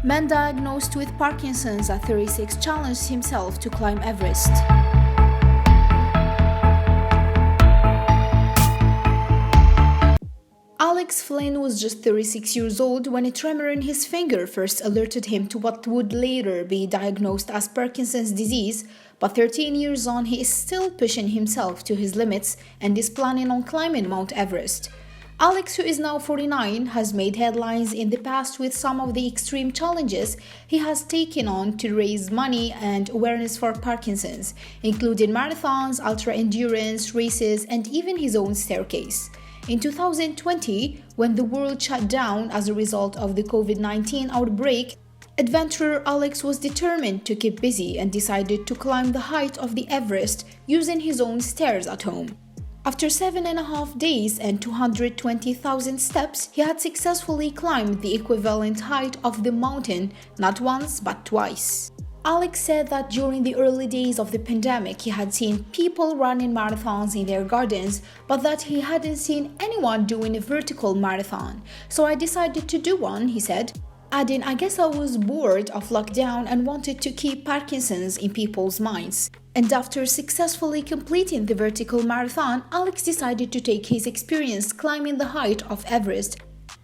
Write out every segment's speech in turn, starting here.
Man diagnosed with Parkinson's at 36 challenged himself to climb Everest. Alex Flynn was just 36 years old when a tremor in his finger first alerted him to what would later be diagnosed as Parkinson's disease, but 13 years on he is still pushing himself to his limits and is planning on climbing Mount Everest. Alex, who is now 49, has made headlines in the past with some of the extreme challenges he has taken on to raise money and awareness for Parkinson's, including marathons, ultra-endurance races, and even his own staircase. In 2020, when the world shut down as a result of the COVID-19 outbreak, adventurer Alex was determined to keep busy and decided to climb the height of the Everest using his own stairs at home. After 7.5 days and 220,000 steps, he had successfully climbed the equivalent height of the mountain not once but twice. Alex said that during the early days of the pandemic, he had seen people running marathons in their gardens, but that he hadn't seen anyone doing a vertical marathon. So I decided to do one, he said, adding, I guess I was bored of lockdown and wanted to keep Parkinson's in people's minds. And after successfully completing the vertical marathon, Alex decided to take his experience climbing the height of Everest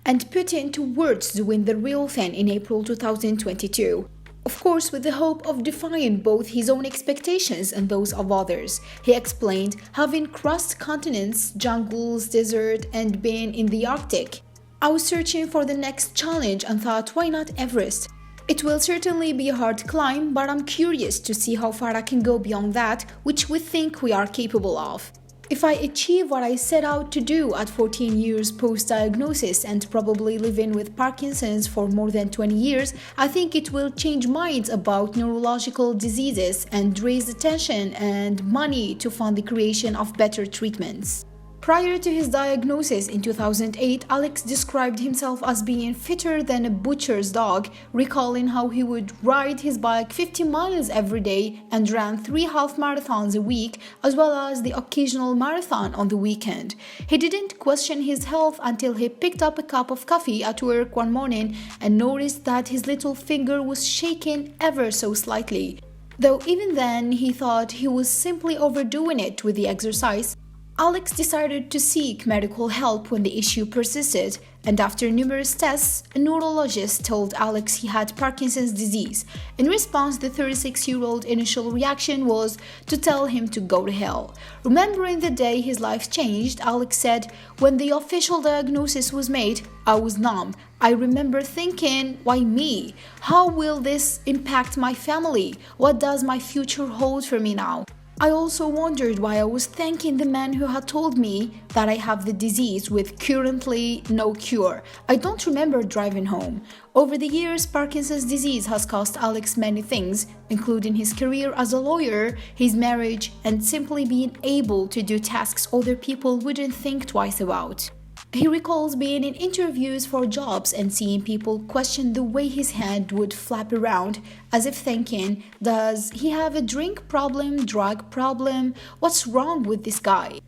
and put it into words doing the real thing in April 2022. Of course, with the hope of defying both his own expectations and those of others. He explained, having crossed continents, jungles, desert, and been in the Arctic, I was searching for the next challenge and thought, why not Everest? It will certainly be a hard climb, but I'm curious to see how far I can go beyond that, which we think we are capable of. If I achieve what I set out to do at 14 years post-diagnosis and probably living with Parkinson's for more than 20 years, I think it will change minds about neurological diseases and raise attention and money to fund the creation of better treatments. Prior to his diagnosis in 2008, Alex described himself as being fitter than a butcher's dog, recalling how he would ride his bike 50 miles every day and ran 3 half marathons a week, as well as the occasional marathon on the weekend. He didn't question his health until he picked up a cup of coffee at work one morning and noticed that his little finger was shaking ever so slightly. Though even then he thought he was simply overdoing it with the exercise, Alex decided to seek medical help when the issue persisted, and after numerous tests, a neurologist told Alex he had Parkinson's disease. In response, the 36-year-old initial reaction was to tell him to go to hell. Remembering the day his life changed, Alex said, when the official diagnosis was made, I was numb. I remember thinking, why me? How will this impact my family? What does my future hold for me now? I also wondered why I was thanking the man who had told me that I have the disease with currently no cure. I don't remember driving home. Over the years, Parkinson's disease has cost Alex many things, including his career as a lawyer, his marriage, and simply being able to do tasks other people wouldn't think twice about. He recalls being in interviews for jobs and seeing people question the way his hand would flap around, as if thinking, does he have a drink problem, drug problem? What's wrong with this guy?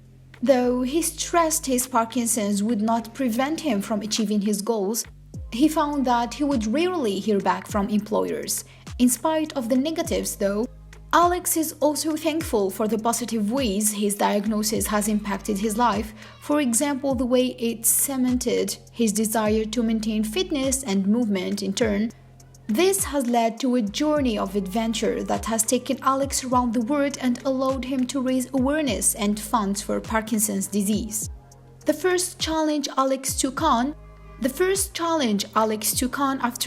Though he stressed his Parkinson's would not prevent him from achieving his goals, he found that he would rarely hear back from employers. In spite of the negatives, though, Alex is also thankful for the positive ways his diagnosis has impacted his life. For example, the way it cemented his desire to maintain fitness and movement in turn. This has led to a journey of adventure that has taken Alex around the world and allowed him to raise awareness and funds for Parkinson's disease. The first challenge Alex took on after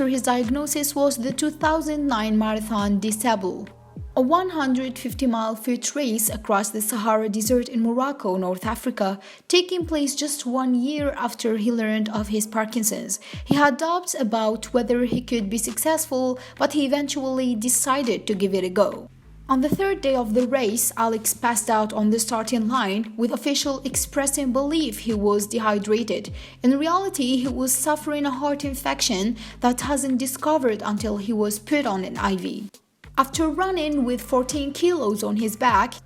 his diagnosis was the 2009 Marathon des Sables, a 150-mile foot race across the Sahara Desert in Morocco, North Africa, taking place just 1 year after he learned of his Parkinson's. He had doubts about whether he could be successful, but he eventually decided to give it a go. On the third day of the race, Alex passed out on the starting line, with officials expressing belief he was dehydrated. In reality, he was suffering a heart infection that hasn't discovered until he was put on an IV. After running with 14 kilos on his back,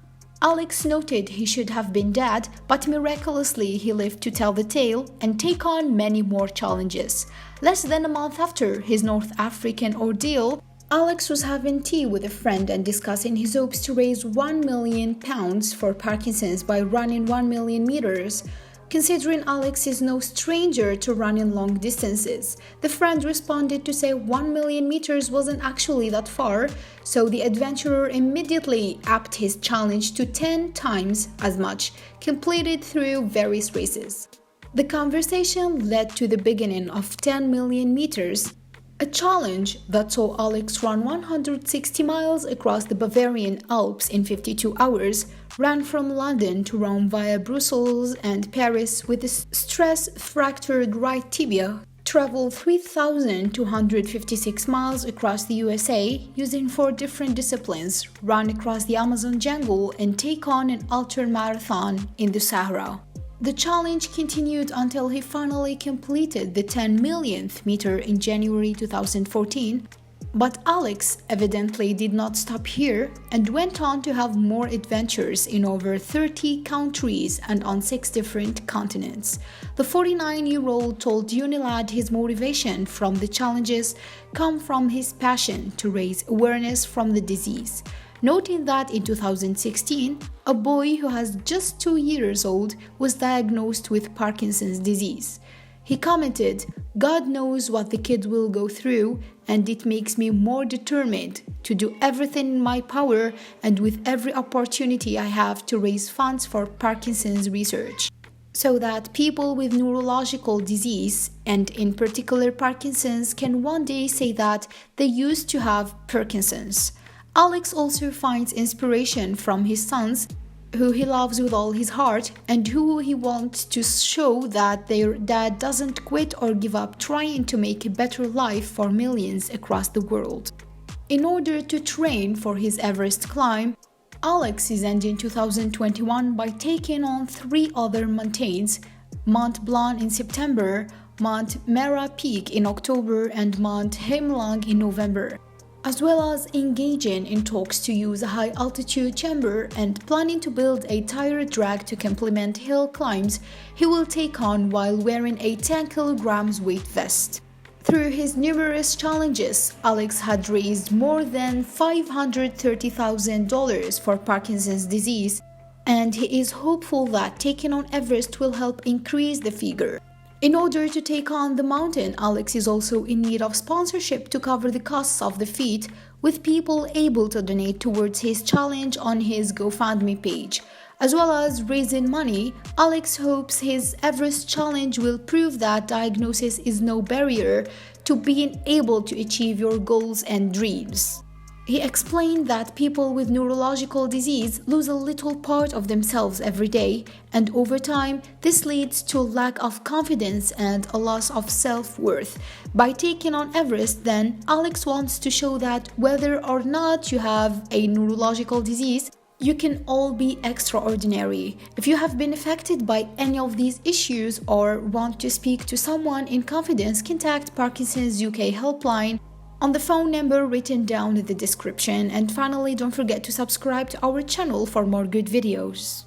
Alex noted he should have been dead, but miraculously he lived to tell the tale and take on many more challenges. Less than a month after his North African ordeal, Alex was having tea with a friend and discussing his hopes to raise £1 million for Parkinson's by running 1 million meters. Considering Alex is no stranger to running long distances, the friend responded to say 1 million meters wasn't actually that far, so the adventurer immediately upped his challenge to 10 times as much, completed through various races. The conversation led to the beginning of 10 million meters, a challenge that saw Alex run 160 miles across the Bavarian Alps in 52 hours, ran from London to Rome via Brussels and Paris with a stress-fractured right tibia, traveled 3,256 miles across the USA using 4 different disciplines, ran across the Amazon jungle and take on an ultra-marathon in the Sahara. The challenge continued until he finally completed the 10 millionth meter in January 2014, but Alex evidently did not stop here and went on to have more adventures in over 30 countries and on 6 different continents. The 49-year-old told Unilad his motivation from the challenges come from his passion to raise awareness from the disease, noting that in 2016, a boy who has just 2 years old was diagnosed with Parkinson's disease. He commented, "God knows what the kid will go through, and it makes me more determined to do everything in my power and with every opportunity I have to raise funds for Parkinson's research, so that people with neurological disease, and in particular Parkinson's, can one day say that they used to have Parkinsons." Alex also finds inspiration from his sons, who he loves with all his heart and who he wants to show that their dad doesn't quit or give up trying to make a better life for millions across the world. In order to train for his Everest climb, Alex is ending 2021 by taking on 3 other mountains: Mont Blanc in September, Mont Mera Peak in October, and Mont Hemlang in November, as well as engaging in talks to use a high-altitude chamber and planning to build a tire drag to complement hill climbs he will take on while wearing a 10 kilograms weight vest. Through his numerous challenges, Alex had raised more than $530,000 for Parkinson's disease, and he is hopeful that taking on Everest will help increase the figure. In order to take on the mountain, Alex is also in need of sponsorship to cover the costs of the feat, with people able to donate towards his challenge on his GoFundMe page. As well as raising money, Alex hopes his Everest challenge will prove that diagnosis is no barrier to being able to achieve your goals and dreams. He explained that people with neurological disease lose a little part of themselves every day, and over time, this leads to a lack of confidence and a loss of self-worth. By taking on Everest, then, Alex wants to show that whether or not you have a neurological disease, you can all be extraordinary. If you have been affected by any of these issues or want to speak to someone in confidence, contact Parkinson's UK helpline on the phone number written down in the description. And finally, don't forget to subscribe to our channel for more good videos.